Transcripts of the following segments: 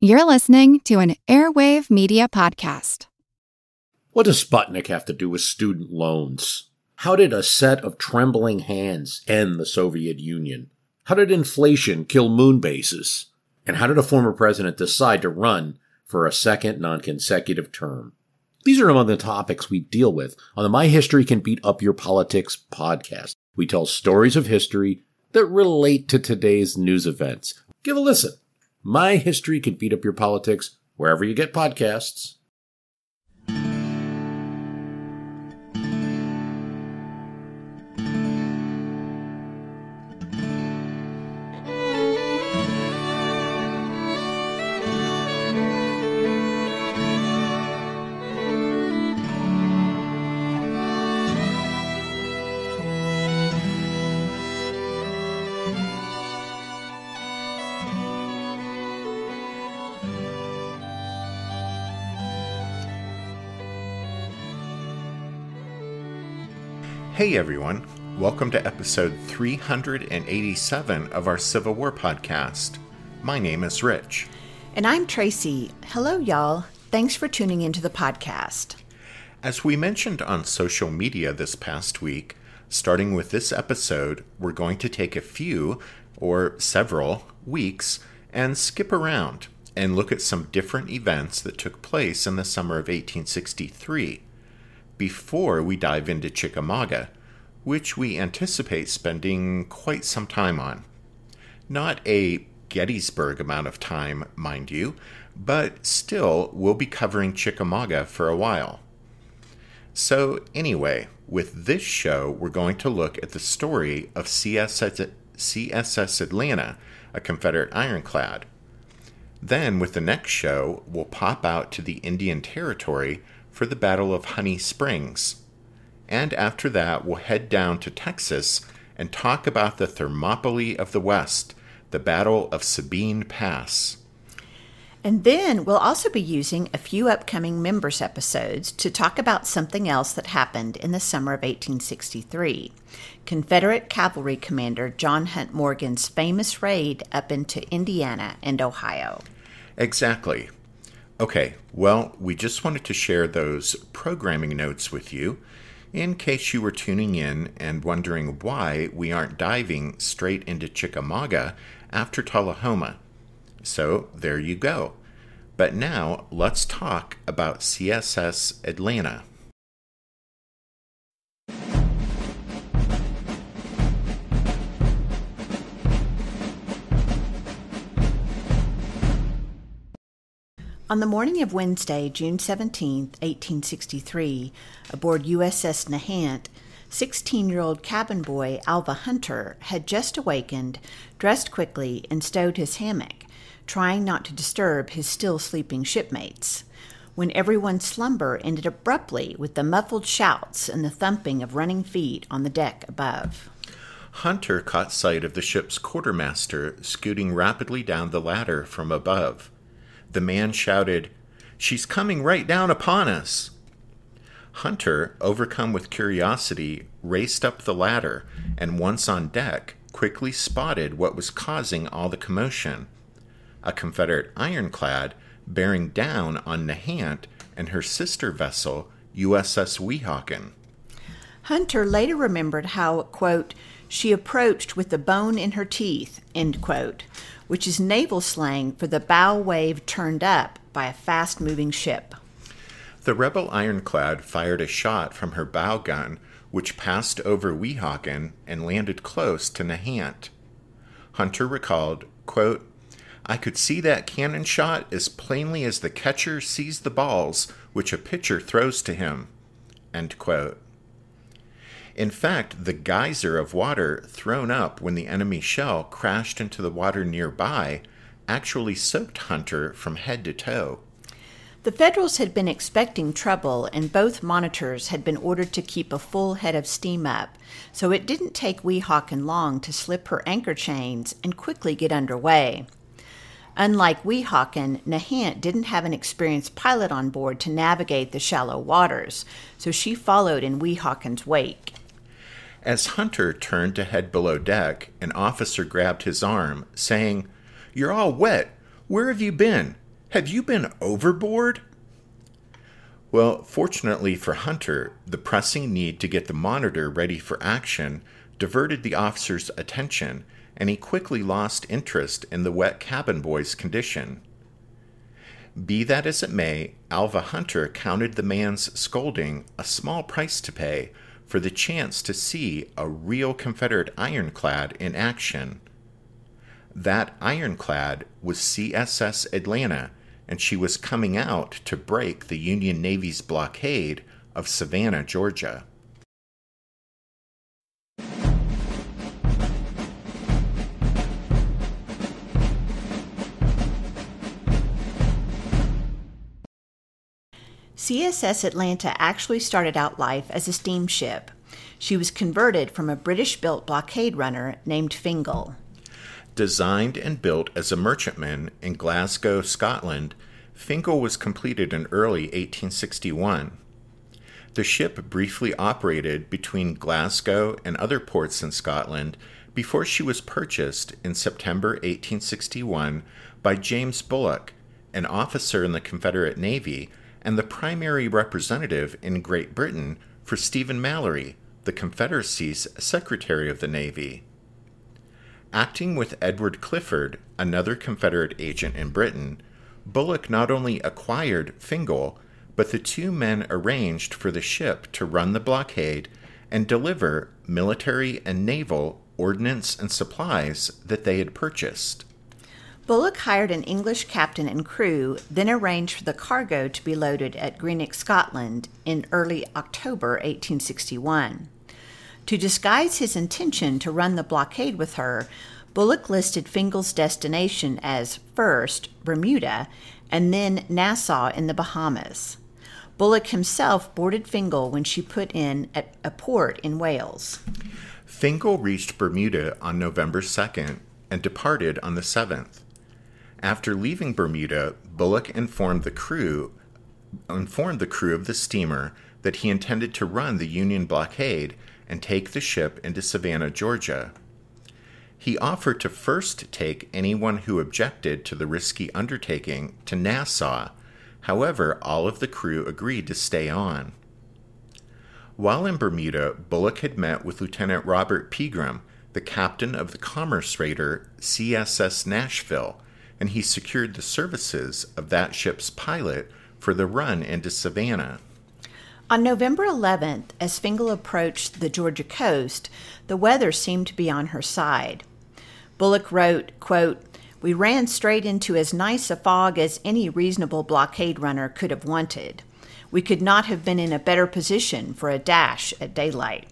You're listening to an Airwave Media Podcast. What does Sputnik have to do with student loans? How did a set of trembling hands end the Soviet Union? How did inflation kill moon bases? And how did a former president decide to run for a second non-consecutive term? These are among the topics we deal with on the My History Can Beat Up Your Politics podcast. We tell stories of history that relate to today's news events. Give a listen. My History Can Beat Up Your Politics, wherever you get podcasts. Hey everyone, welcome to episode 387 of our Civil War podcast. My name is Rich. And I'm Tracy. Hello y'all. Thanks for tuning into the podcast. As we mentioned on social media this past week, starting with this episode, we're going to take a few or several weeks and skip around and look at some different events that took place in the summer of 1863. Before we dive into Chickamauga, which we anticipate spending quite some time on. Not a Gettysburg amount of time, mind you, but still we'll be covering Chickamauga for a while. So anyway, with this show, we're going to look at the story of Css Atlanta, a Confederate ironclad. Then with the next show, we'll pop out to the Indian Territory for the Battle of Honey Springs. And after that, we'll head down to Texas and talk about the Thermopylae of the West, the Battle of Sabine Pass. And then we'll also be using a few upcoming members episodes to talk about something else that happened in the summer of 1863. Confederate Cavalry Commander John Hunt Morgan's famous raid up into Indiana and Ohio. Exactly. Okay, well, we just wanted to share those programming notes with you in case you were tuning in and wondering why we aren't diving straight into Chickamauga after Tullahoma. So there you go. But now let's talk about Css Atlanta. On the morning of Wednesday, June 17, 1863, aboard USS Nahant, 16-year-old cabin boy Alva Hunter had just awakened, dressed quickly, and stowed his hammock, trying not to disturb his still sleeping shipmates, when everyone's slumber ended abruptly with the muffled shouts and the thumping of running feet on the deck above. Hunter caught sight of the ship's quartermaster scooting rapidly down the ladder from above. The man shouted, "She's coming right down upon us!" Hunter, overcome with curiosity, raced up the ladder and once on deck, quickly spotted what was causing all the commotion. A Confederate ironclad bearing down on Nahant and her sister vessel, USS Weehawken. Hunter later remembered how, quote, she approached with the bone in her teeth, end quote, which is naval slang for the bow wave turned up by a fast-moving ship. The rebel ironclad fired a shot from her bow gun, which passed over Weehawken and landed close to Nahant. Hunter recalled, quote, "I could see that cannon shot as plainly as the catcher sees the balls which a pitcher throws to him," end quote. In fact, the geyser of water thrown up when the enemy shell crashed into the water nearby actually soaked Hunter from head to toe. The Federals had been expecting trouble, and both monitors had been ordered to keep a full head of steam up, so it didn't take Weehawken long to slip her anchor chains and quickly get underway. Unlike Weehawken, Nahant didn't have an experienced pilot on board to navigate the shallow waters, so she followed in Weehawken's wake. As Hunter turned to head below deck, an officer grabbed his arm, saying, "You're all wet. Where have you been? "Have you been overboard?" Well, fortunately for Hunter, the pressing need to get the Monitor ready for action diverted the officer's attention, and he quickly lost interest in the wet cabin boy's condition. Be that as it may, Alva Hunter counted the man's scolding a small price to pay for the chance to see a real Confederate ironclad in action. That ironclad was CSS Atlanta, and she was coming out to break the Union Navy's blockade of Savannah, Georgia. CSS Atlanta actually started out life as a steamship. She was converted from a British-built blockade runner named Fingal. Designed and built as a merchantman in Glasgow, Scotland, Fingal was completed in early 1861. The ship briefly operated between Glasgow and other ports in Scotland before she was purchased in September 1861 by James Bullock, an officer in the Confederate Navy and the primary representative in Great Britain for Stephen Mallory, the Confederacy's Secretary of the Navy. Acting with Edward Clifford, another Confederate agent in Britain, Bullock not only acquired Fingal, but the two men arranged for the ship to run the blockade and deliver military and naval ordnance and supplies that they had purchased. Bullock hired an English captain and crew, then arranged for the cargo to be loaded at Greenock, Scotland, in early October 1861. To disguise his intention to run the blockade with her, Bullock listed Fingal's destination as first Bermuda and then Nassau in the Bahamas. Bullock himself boarded Fingal when she put in at a port in Wales. Fingal reached Bermuda on November 2nd and departed on the 7th. After leaving Bermuda, Bullock informed the crew of the steamer that he intended to run the Union blockade and take the ship into Savannah, Georgia. He offered to first take anyone who objected to the risky undertaking to Nassau. However, all of the crew agreed to stay on. While in Bermuda, Bullock had met with Lieutenant Robert Pegram, the captain of the commerce raider CSS Nashville, and he secured the services of that ship's pilot for the run into Savannah. On November 11th, as Fingal approached the Georgia coast, the weather seemed to be on her side. Bullock wrote, quote, "We ran straight into as nice a fog as any reasonable blockade runner could have wanted. We could not have been in a better position for a dash at daylight."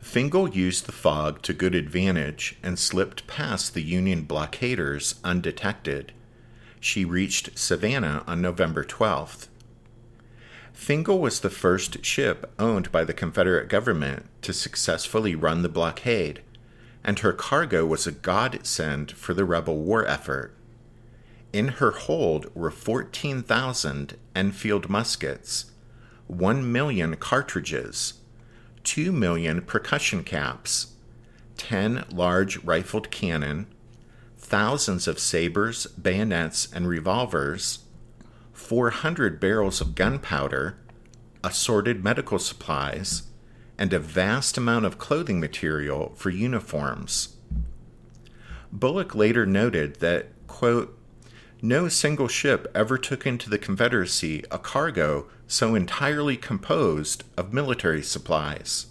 Fingal used the fog to good advantage and slipped past the Union blockaders undetected. She reached Savannah on November 12th. Fingal was the first ship owned by the Confederate government to successfully run the blockade, and her cargo was a godsend for the rebel war effort. In her hold were 14,000 Enfield muskets, 1 million cartridges, 2 million percussion caps, 10 large rifled cannon, thousands of sabers, bayonets, and revolvers, 400 barrels of gunpowder, assorted medical supplies, and a vast amount of clothing material for uniforms. Bullock later noted that, quote, "No single ship ever took into the Confederacy a cargo so entirely composed of military supplies."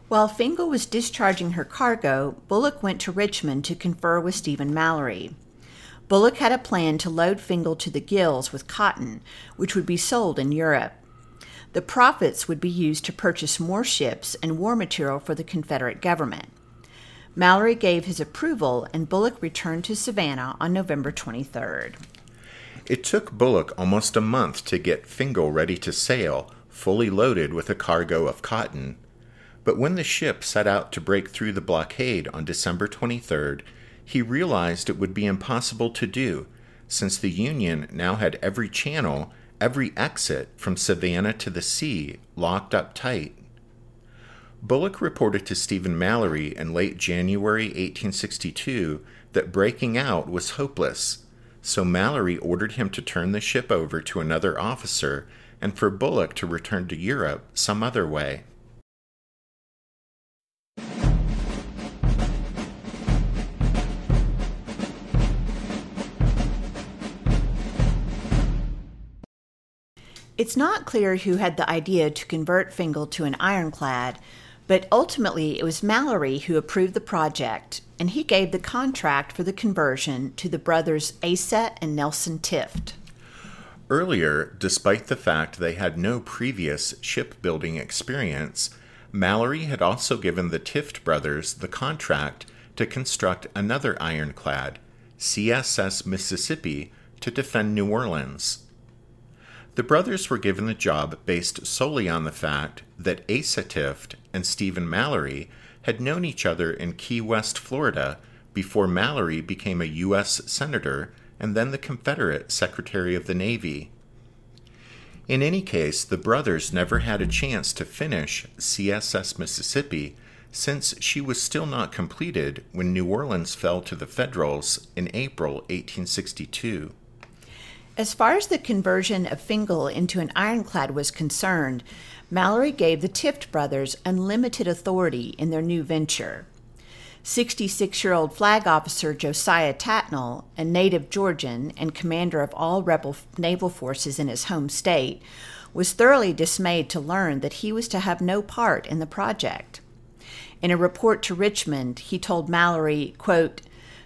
While Fingal was discharging her cargo, Bullock went to Richmond to confer with Stephen Mallory. Bullock had a plan to load Fingal to the gills with cotton, which would be sold in Europe. The profits would be used to purchase more ships and war material for the Confederate government. Mallory gave his approval, and Bullock returned to Savannah on November 23rd. It took Bullock almost a month to get Fingal ready to sail, fully loaded with a cargo of cotton. But when the ship set out to break through the blockade on December 23rd, he realized it would be impossible to do, since the Union now had every channel, every exit from Savannah to the sea locked up tight. Bullock reported to Stephen Mallory in late January 1862 that breaking out was hopeless, so Mallory ordered him to turn the ship over to another officer and for Bullock to return to Europe some other way. It's not clear who had the idea to convert Fingal to an ironclad, but ultimately it was Mallory who approved the project, and he gave the contract for the conversion to the brothers Asa and Nelson Tift. Earlier, despite the fact they had no previous shipbuilding experience, Mallory had also given the Tift brothers the contract to construct another ironclad, Css Mississippi, to defend New Orleans. The brothers were given the job based solely on the fact that Asa Tift and Stephen Mallory had known each other in Key West, Florida, before Mallory became a U.S. Senator and then the Confederate Secretary of the Navy. In any case, the brothers never had a chance to finish Css Mississippi since she was still not completed when New Orleans fell to the Federals in April 1862. As far as the conversion of Fingal into an ironclad was concerned, Mallory gave the Tift brothers unlimited authority in their new venture. 66-year-old flag officer Josiah Tatnall, a native Georgian and commander of all rebel naval forces in his home state, was thoroughly dismayed to learn that he was to have no part in the project. In a report to Richmond, he told Mallory, quote,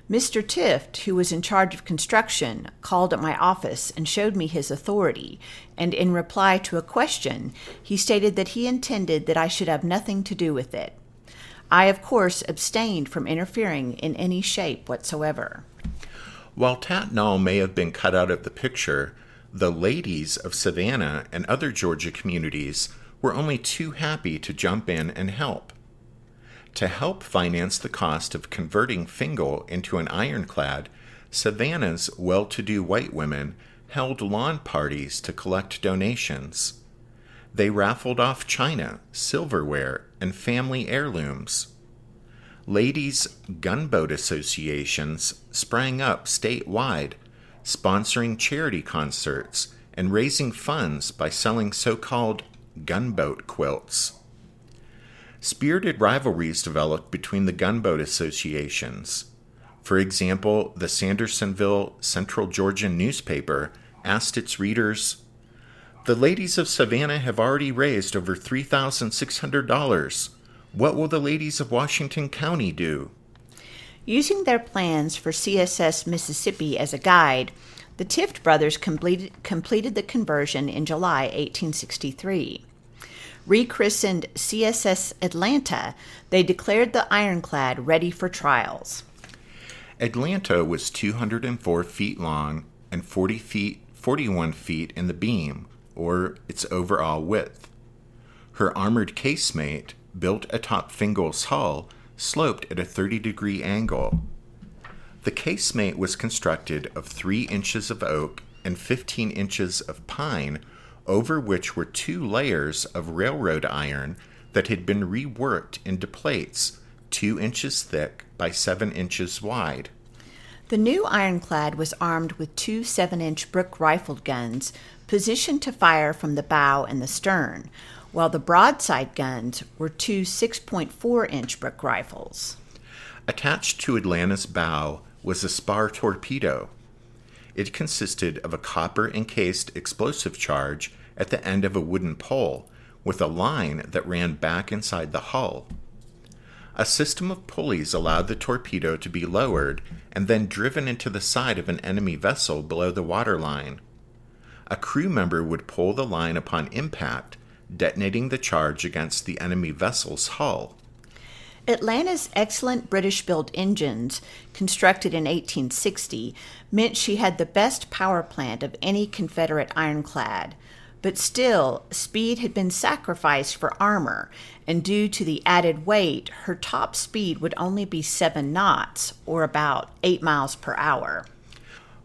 "Mr. Tift, who was in charge of construction, called at my office and showed me his authority, and in reply to a question, he stated that he intended that I should have nothing to do with it. I, of course, abstained from interfering in any shape whatsoever." While Tatnall may have been cut out of the picture, the ladies of Savannah and other Georgia communities were only too happy to jump in and help. To help finance the cost of converting Fingal into an ironclad, Savannah's well-to-do white women held lawn parties to collect donations. They raffled off china, silverware, and family heirlooms. Ladies' gunboat associations sprang up statewide, sponsoring charity concerts and raising funds by selling so-called gunboat quilts. Spirited rivalries developed between the gunboat associations. For example, the Sandersonville Central Georgian newspaper asked its readers, "The ladies of Savannah have already raised over $3,600. What will the ladies of Washington County do?" Using their plans for CSS Mississippi as a guide, the Tift brothers completed the conversion in July 1863. Rechristened CSS Atlanta, they declared the ironclad ready for trials. Atlanta was 204 feet long and 41 feet in the beam, or its overall width. Her armored casemate, built atop Fingal's hull, sloped at a 30-degree angle. The casemate was constructed of 3 inches of oak and 15 inches of pine, over which were 2 layers of railroad iron that had been reworked into plates 2 inches thick by 7 inches wide. The new ironclad was armed with 2 7-inch Brooke rifled guns positioned to fire from the bow and the stern, while the broadside guns were 2 6.4-inch Brooke rifles. Attached to Atlanta's bow was a spar torpedo. It consisted of a copper-encased explosive charge at the end of a wooden pole, with a line that ran back inside the hull. A system of pulleys allowed the torpedo to be lowered and then driven into the side of an enemy vessel below the waterline. A crew member would pull the line upon impact, detonating the charge against the enemy vessel's hull. Atlanta's excellent British-built engines, constructed in 1860, meant she had the best power plant of any Confederate ironclad. But still, speed had been sacrificed for armor, and due to the added weight, her top speed would only be 7 knots, or about 8 miles per hour.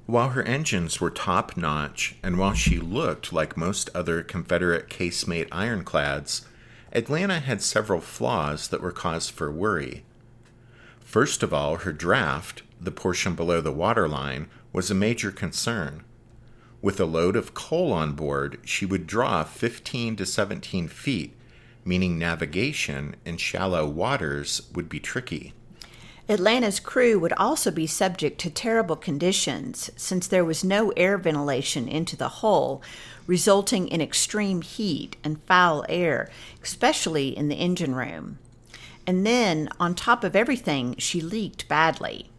While her engines were top-notch, and while she looked like most other Confederate casemate ironclads, Atlanta had several flaws that were cause for worry. First of all, her draft, the portion below the waterline, was a major concern. With a load of coal on board, she would draw 15 to 17 feet, meaning navigation in shallow waters would be tricky. Atlanta's crew would also be subject to terrible conditions since there was no air ventilation into the hull, resulting in extreme heat and foul air, especially in the engine room. And then, on top of everything, she leaked badly.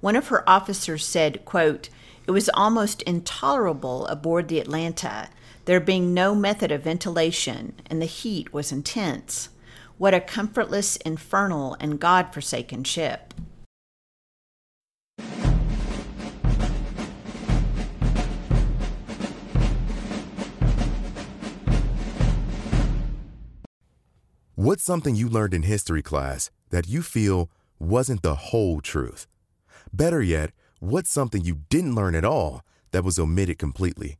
One of her officers said, quote, "It was almost intolerable aboard the Atlanta, there being no method of ventilation, and the heat was intense. What a comfortless, infernal, and God-forsaken ship." What's something you learned in history class that you feel wasn't the whole truth? Better yet, what's something you didn't learn at all that was omitted completely?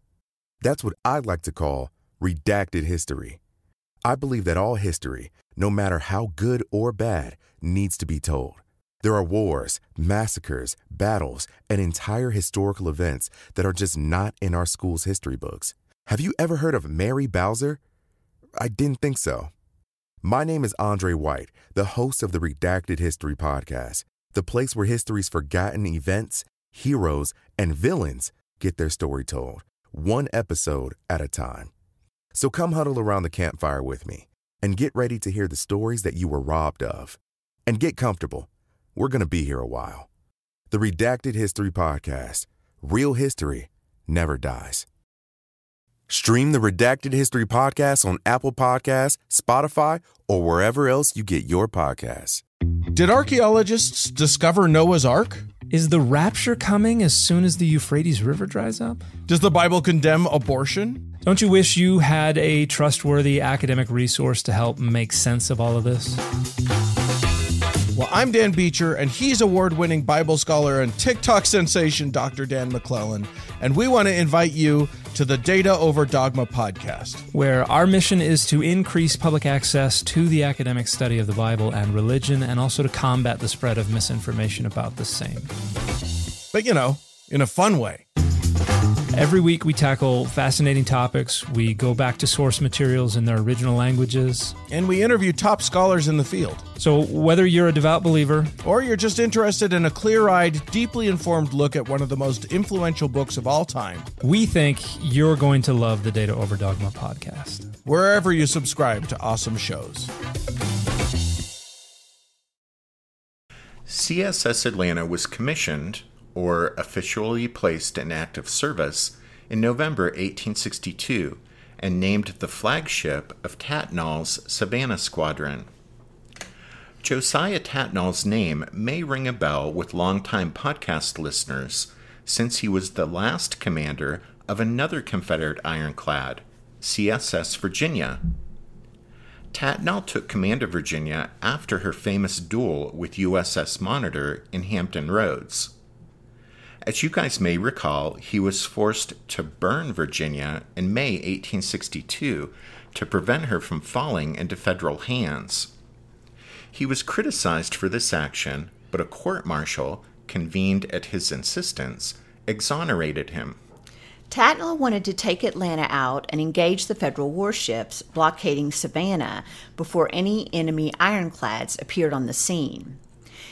That's what I'd like to call redacted history. I believe that all history, no matter how good or bad, needs to be told. There are wars, massacres, battles, and entire historical events that are just not in our school's history books. Have you ever heard of Mary Bowser? I didn't think so. My name is Andre White, the host of the Redacted History Podcast, the place where history's forgotten events, heroes, and villains get their story told, one episode at a time. So come huddle around the campfire with me and get ready to hear the stories that you were robbed of. And get comfortable. We're going to be here a while. The Redacted History Podcast. Real history never dies. Stream the Redacted History Podcast on Apple Podcasts, Spotify, or wherever else you get your podcasts. Did archaeologists discover Noah's Ark? Is the rapture coming as soon as the Euphrates River dries up? Does the Bible condemn abortion? Don't you wish you had a trustworthy academic resource to help make sense of all of this? Well, I'm Dan Beecher, and he's award-winning Bible scholar and TikTok sensation Dr. Dan McClellan, and we want to invite you to the Data Over Dogma podcast, where our mission is to increase public access to the academic study of the Bible and religion, and also to combat the spread of misinformation about the same. But, in a fun way. Every week we tackle fascinating topics, we go back to source materials in their original languages, and we interview top scholars in the field. So whether you're a devout believer, or you're just interested in a clear-eyed, deeply informed look at one of the most influential books of all time, we think you're going to love the Data Over Dogma podcast, wherever you subscribe to awesome shows. Css Atlanta was commissioned, or officially placed in active service, in November 1862 and named the flagship of Tatnall's Savannah Squadron. Josiah Tatnall's name may ring a bell with longtime podcast listeners, since he was the last commander of another Confederate ironclad, CSS Virginia. Tatnall took command of Virginia after her famous duel with USS Monitor in Hampton Roads. As you guys may recall, he was forced to burn Virginia in May 1862 to prevent her from falling into federal hands. He was criticized for this action, but a court-martial, convened at his insistence, exonerated him. Tatnall wanted to take Atlanta out and engage the Federal warships blockading Savannah before any enemy ironclads appeared on the scene.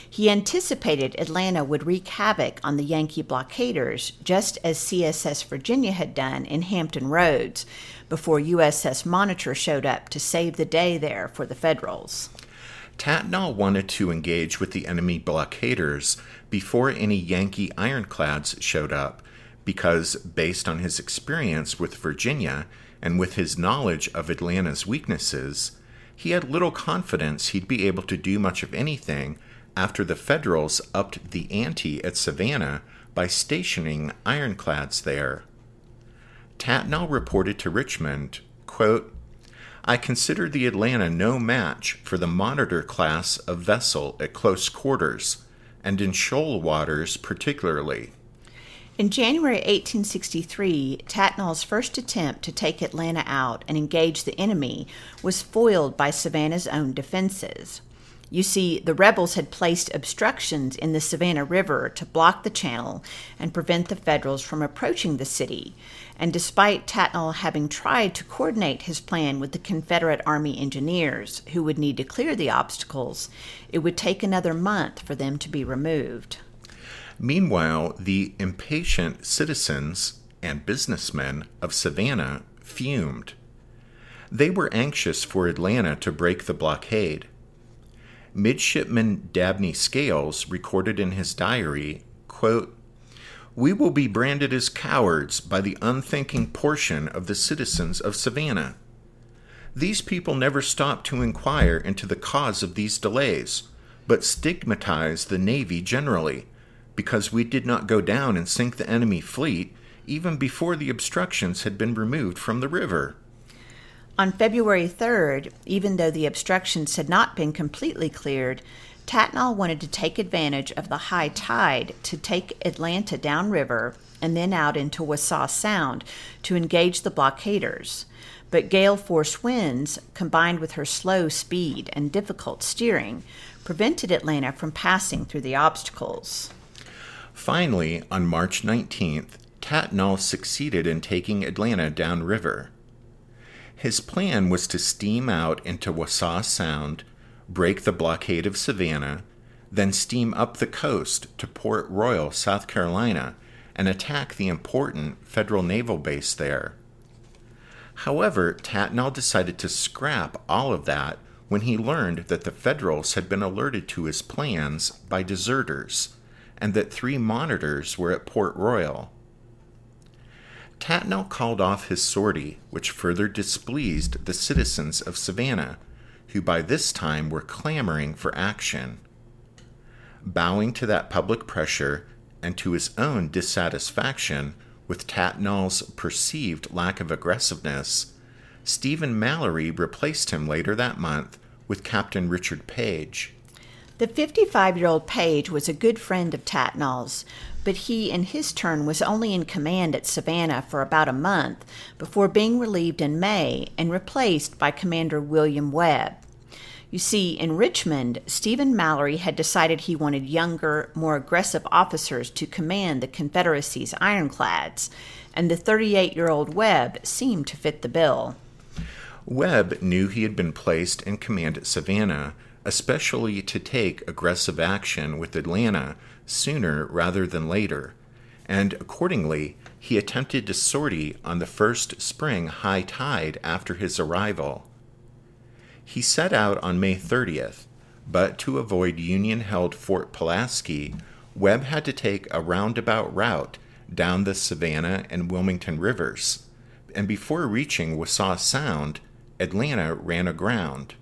He anticipated Atlanta would wreak havoc on the Yankee blockaders, just as CSS Virginia had done in Hampton Roads, before USS Monitor showed up to save the day there for the Federals. Tatnall wanted to engage with the enemy blockaders before any Yankee ironclads showed up, because, based on his experience with Virginia and with his knowledge of Atlanta's weaknesses, he had little confidence he'd be able to do much of anything after the Federals upped the ante at Savannah by stationing ironclads there. Tatnall reported to Richmond, quote, "I consider the Atlanta no match for the Monitor class of vessel at close quarters, and in shoal waters particularly." In January 1863, Tatnall's first attempt to take Atlanta out and engage the enemy was foiled by Savannah's own defenses. You see, the rebels had placed obstructions in the Savannah River to block the channel and prevent the Federals from approaching the city. And despite Tatnall having tried to coordinate his plan with the Confederate Army engineers, who would need to clear the obstacles, it would take another month for them to be removed. Meanwhile, the impatient citizens and businessmen of Savannah fumed. They were anxious for Atlanta to break the blockade. Midshipman Dabney Scales recorded in his diary, quote, "We will be branded as cowards by the unthinking portion of the citizens of Savannah. These people never stop to inquire into the cause of these delays, but stigmatize the Navy generally, because we did not go down and sink the enemy fleet even before the obstructions had been removed from the river." On February 3rd, even though the obstructions had not been completely cleared, Tatnall wanted to take advantage of the high tide to take Atlanta downriver and then out into Wassaw Sound to engage the blockaders. But gale-force winds, combined with her slow speed and difficult steering, prevented Atlanta from passing through the obstacles. Finally, on March 19th, Tatnall succeeded in taking Atlanta downriver. His plan was to steam out into Wassaw Sound, break the blockade of Savannah, then steam up the coast to Port Royal, South Carolina, and attack the important federal naval base there. However, Tatnall decided to scrap all of that when he learned that the Federals had been alerted to his plans by deserters, and that 3 monitors were at Port Royal. Tatnall called off his sortie, which further displeased the citizens of Savannah, who by this time were clamoring for action. Bowing to that public pressure and to his own dissatisfaction with Tatnall's perceived lack of aggressiveness, Stephen Mallory replaced him later that month with Captain Richard Page. The 55-year-old Page was a good friend of Tatnall's, but he, in his turn, was only in command at Savannah for about a month before being relieved in May and replaced by Commander William Webb. You see, in Richmond, Stephen Mallory had decided he wanted younger, more aggressive officers to command the Confederacy's ironclads, and the 38-year-old Webb seemed to fit the bill. Webb knew he had been placed in command at Savannah, especially to take aggressive action with Atlanta sooner rather than later, and accordingly, he attempted to sortie on the first spring high tide after his arrival. He set out on May 30th, but to avoid Union-held Fort Pulaski, Webb had to take a roundabout route down the Savannah and Wilmington rivers, and before reaching Wassaw Sound, Atlanta ran aground.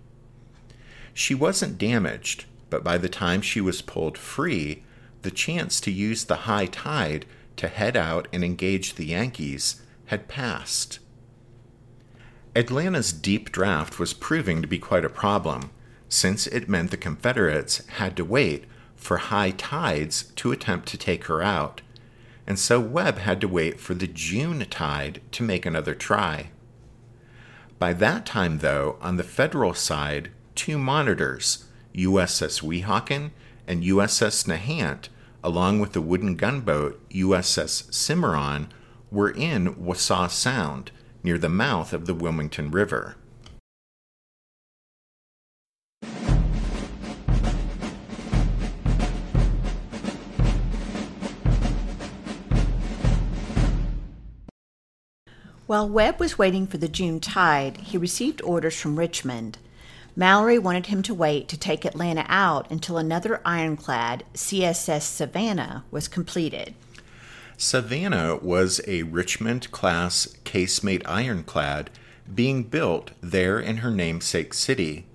She wasn't damaged, but by the time she was pulled free, the chance to use the high tide to head out and engage the Yankees had passed. Atlanta's deep draft was proving to be quite a problem, since it meant the Confederates had to wait for high tides to attempt to take her out, and so Webb had to wait for the June tide to make another try. By that time, though, on the Federal side, 2 monitors, USS Weehawken and USS Nahant, along with the wooden gunboat USS Cimarron, were in Wassaw Sound, near the mouth of the Wilmington River. While Webb was waiting for the June tide, he received orders from Richmond. Mallory wanted him to wait to take Atlanta out until another ironclad, CSS Savannah, was completed. Savannah was a Richmond-class casemate ironclad being built there in her namesake city.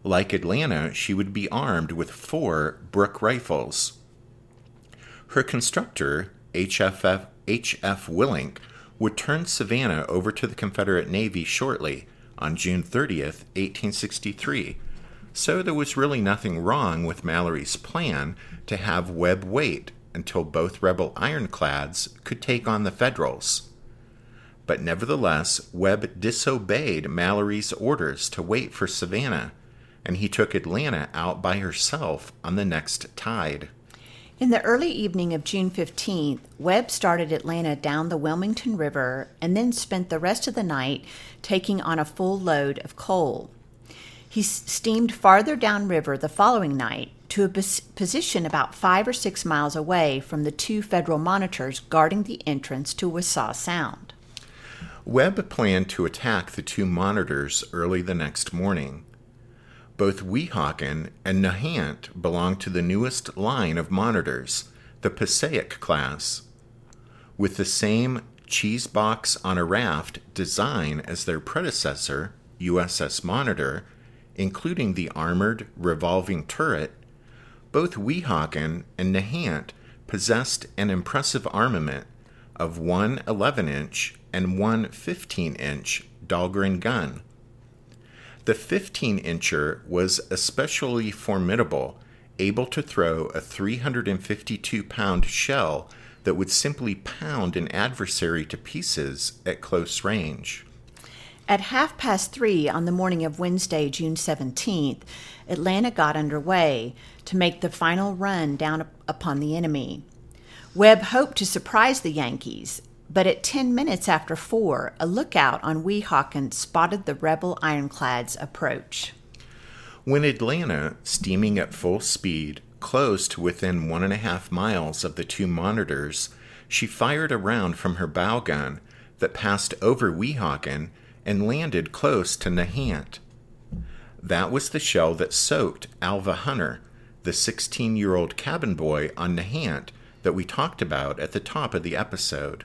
Like Atlanta, she would be armed with 4 Brooke rifles. Her constructor, H.F. Willink, would turn Savannah over to the Confederate Navy shortly, on June 30th, 1863, so there was really nothing wrong with Mallory's plan to have Webb wait until both rebel ironclads could take on the Federals. But nevertheless, Webb disobeyed Mallory's orders to wait for Savannah, and he took Atlanta out by herself on the next tide. In the early evening of June 15th, Webb started Atlanta down the Wilmington River and then spent the rest of the night taking on a full load of coal. He steamed farther downriver the following night to a position about 5 or 6 miles away from the 2 Federal monitors guarding the entrance to Wassaw Sound. Webb planned to attack the 2 monitors early the next morning. Both Weehawken and Nahant belonged to the newest line of monitors, the Passaic class. With the same cheese box on a raft design as their predecessor, USS Monitor, including the armored revolving turret, both Weehawken and Nahant possessed an impressive armament of one 11-inch and one 15-inch Dahlgren gun. The 15-incher was especially formidable, able to throw a 352-pound shell that would simply pound an adversary to pieces at close range. At 3:30 on the morning of Wednesday, June 17th, Atlanta got underway to make the final run down upon the enemy. Webb hoped to surprise the Yankees, but at 10 minutes after 4, a lookout on Weehawken spotted the rebel ironclads approach. When Atlanta, steaming at full speed, closed to within 1.5 miles of the 2 monitors, she fired a round from her bow gun that passed over Weehawken and landed close to Nahant. That was the shell that soaked Alva Hunter, the 16-year-old cabin boy on Nahant that we talked about at the top of the episode.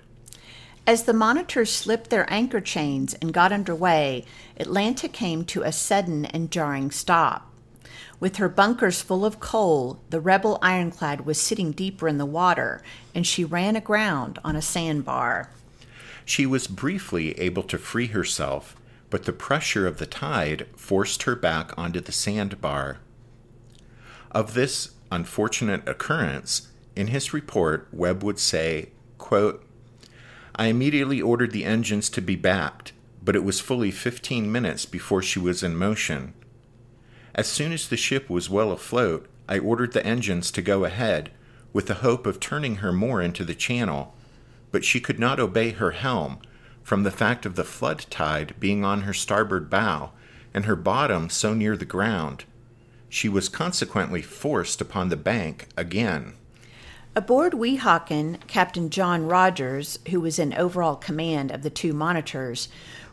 As the monitors slipped their anchor chains and got underway, Atlanta came to a sudden and jarring stop. With her bunkers full of coal, the rebel ironclad was sitting deeper in the water, and she ran aground on a sandbar. She was briefly able to free herself, but the pressure of the tide forced her back onto the sandbar. Of this unfortunate occurrence, in his report, Webb would say, quote, "I immediately ordered the engines to be backed, but it was fully 15 minutes before she was in motion. As soon as the ship was well afloat, I ordered the engines to go ahead, with the hope of turning her more into the channel, but she could not obey her helm, from the fact of the flood tide being on her starboard bow, and her bottom so near the ground. She was consequently forced upon the bank again." Aboard Weehawken, Captain John Rogers, who was in overall command of the 2 monitors,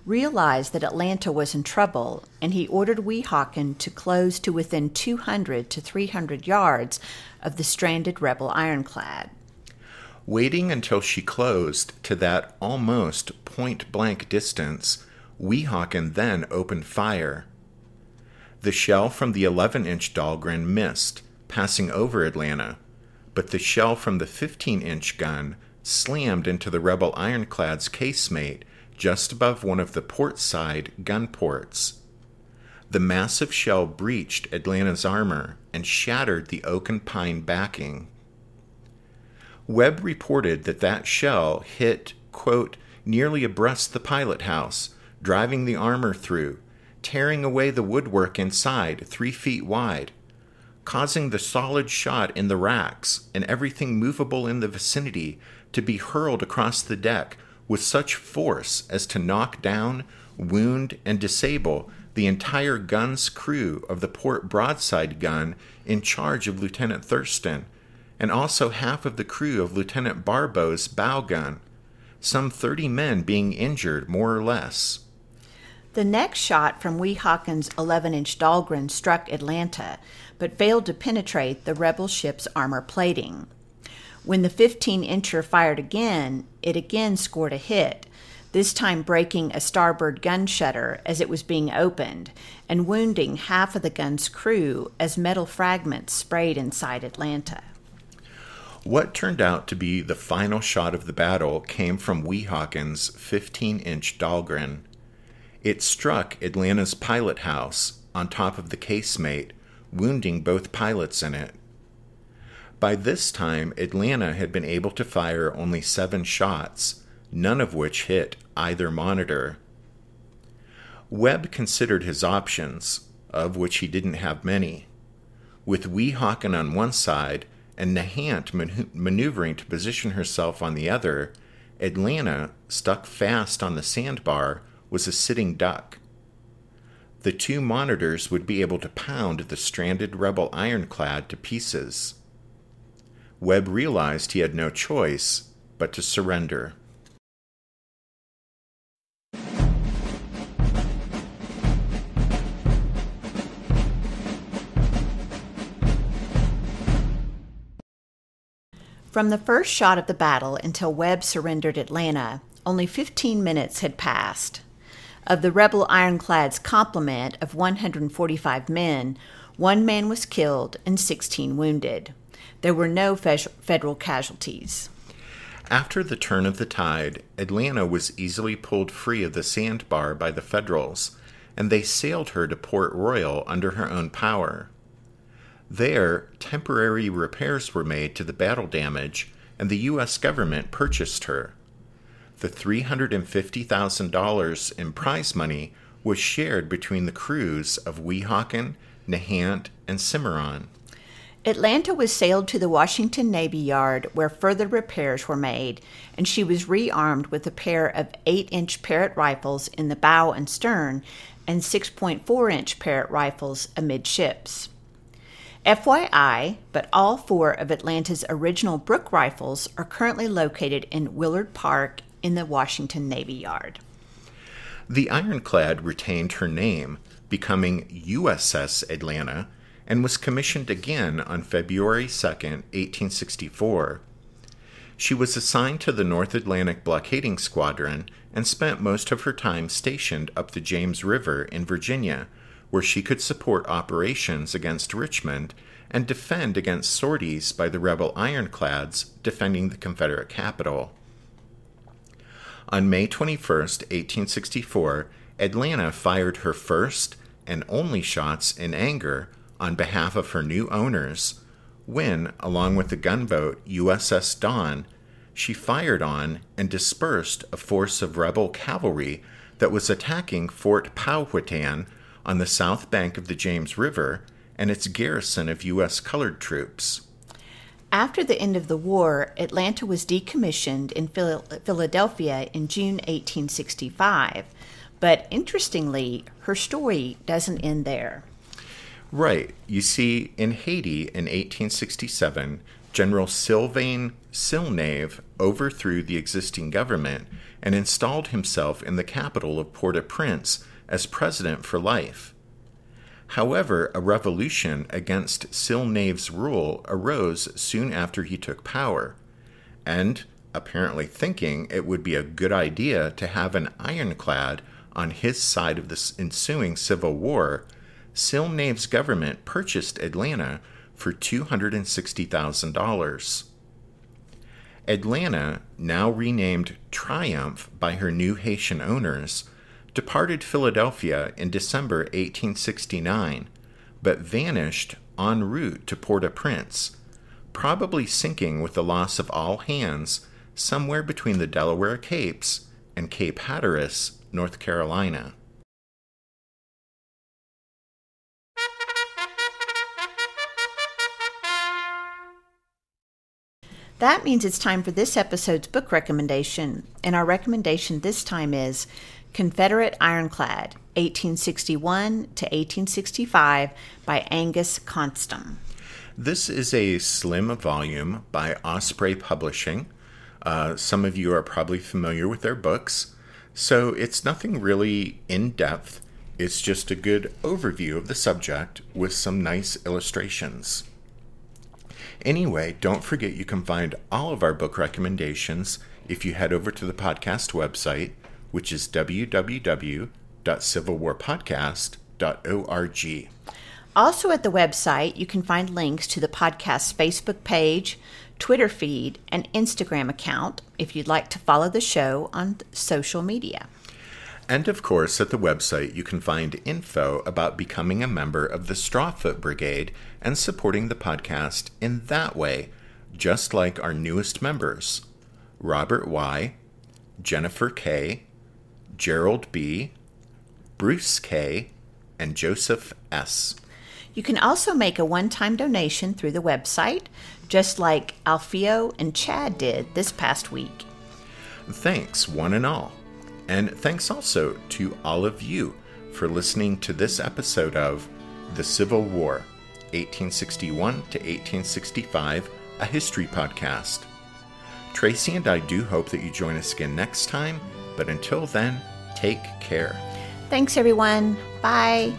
realized that Atlanta was in trouble, and he ordered Weehawken to close to within 200 to 300 yards of the stranded rebel ironclad. Waiting until she closed to that almost point-blank distance, Weehawken then opened fire. The shell from the 11-inch Dahlgren missed, passing over Atlanta, but the shell from the 15-inch gun slammed into the rebel ironclad's casemate just above one of the port side gun ports. The massive shell breached Atlanta's armor and shattered the oak and pine backing. Webb reported that shell hit, quote, "nearly abreast the pilot house, driving the armor through, tearing away the woodwork inside 3 feet wide, causing the solid shot in the racks and everything movable in the vicinity to be hurled across the deck with such force as to knock down, wound, and disable the entire gun's crew of the port broadside gun in charge of Lieutenant Thurston, and also half of the crew of Lieutenant Barbaugh's bow gun, some 30 men being injured more or less." The next shot from Weehawken's 11-inch Dahlgren struck Atlanta, but failed to penetrate the rebel ship's armor plating. When the 15-incher fired again, it again scored a hit, this time breaking a starboard gun shutter as it was being opened, and wounding half of the gun's crew as metal fragments sprayed inside Atlanta. What turned out to be the final shot of the battle came from Weehawken's 15-inch Dahlgren. It struck Atlanta's pilot house on top of the casemate, wounding both pilots in it. By this time, Atlanta had been able to fire only 7 shots, none of which hit either monitor. Webb considered his options. of which he didn't have many. With Weehawken on one side and Nahant maneuvering to position herself on the other, Atlanta, stuck fast on the sandbar, was a sitting duck. The two monitors would be able to pound the stranded rebel ironclad to pieces. Webb realized he had no choice but to surrender. From the first shot of the battle until Webb surrendered Atlanta, only 15 minutes had passed. Of the rebel ironclad's complement of 145 men, 1 man was killed and 16 wounded. There were no federal casualties. After the turn of the tide, Atlanta was easily pulled free of the sandbar by the Federals, and they sailed her to Port Royal under her own power. There, temporary repairs were made to the battle damage, and the U.S. government purchased her. The $350,000 in prize money was shared between the crews of Weehawken, Nahant, and Cimarron. Atlanta was sailed to the Washington Navy Yard where further repairs were made, and she was rearmed with a pair of 8-inch Parrott rifles in the bow and stern and 6.4-inch Parrott rifles amidships. FYI, but all 4 of Atlanta's original Brooke rifles are currently located in Willard Park in the Washington Navy Yard. The ironclad retained her name, becoming USS Atlanta, and was commissioned again on February 2, 1864. She was assigned to the North Atlantic Blockading Squadron and spent most of her time stationed up the James River in Virginia, where she could support operations against Richmond and defend against sorties by the rebel ironclads defending the Confederate capital. On May 21, 1864, Atlanta fired her first and only shots in anger on behalf of her new owners when, along with the gunboat USS Dawn, she fired on and dispersed a force of rebel cavalry that was attacking Fort Powhatan on the south bank of the James River and its garrison of U.S. colored troops. After the end of the war, Atlanta was decommissioned in Philadelphia in June 1865, but interestingly, her story doesn't end there. Right. You see, in Haiti in 1867, General Sylvain Silnave overthrew the existing government and installed himself in the capital of Port-au-Prince as president for life. However, a revolution against Silnave's rule arose soon after he took power, and, apparently thinking it would be a good idea to have an ironclad on his side of the ensuing civil war, Silnave's government purchased Atlanta for $260,000. Atlanta, now renamed Triumph by her new Haitian owners, departed Philadelphia in December 1869, but vanished en route to Port-au-Prince, probably sinking with the loss of all hands somewhere between the Delaware Capes and Cape Hatteras, North Carolina. That means it's time for this episode's book recommendation, and our recommendation this time is Confederate Ironclad, 1861 to 1865 by Angus Constam. This is a slim volume by Osprey Publishing. Some of you are probably familiar with their books, so it's nothing really in-depth. It's just a good overview of the subject with some nice illustrations. Anyway, don't forget you can find all of our book recommendations if you head over to the podcast website, which is www.civilwarpodcast.org. Also at the website, you can find links to the podcast's Facebook page, Twitter feed, and Instagram account if you'd like to follow the show on social media. And of course, at the website, you can find info about becoming a member of the Strawfoot Brigade and supporting the podcast in that way, just like our newest members, Robert Y., Jennifer K., Gerald B., Bruce K., and Joseph S. You can also make a one-time donation through the website, just like Alfio and Chad did this past week. Thanks, one and all. And thanks also to all of you for listening to this episode of The Civil War, 1861 to 1865, a history podcast. Tracy and I do hope that you join us again next time, but until then, take care. Thanks, everyone. Bye.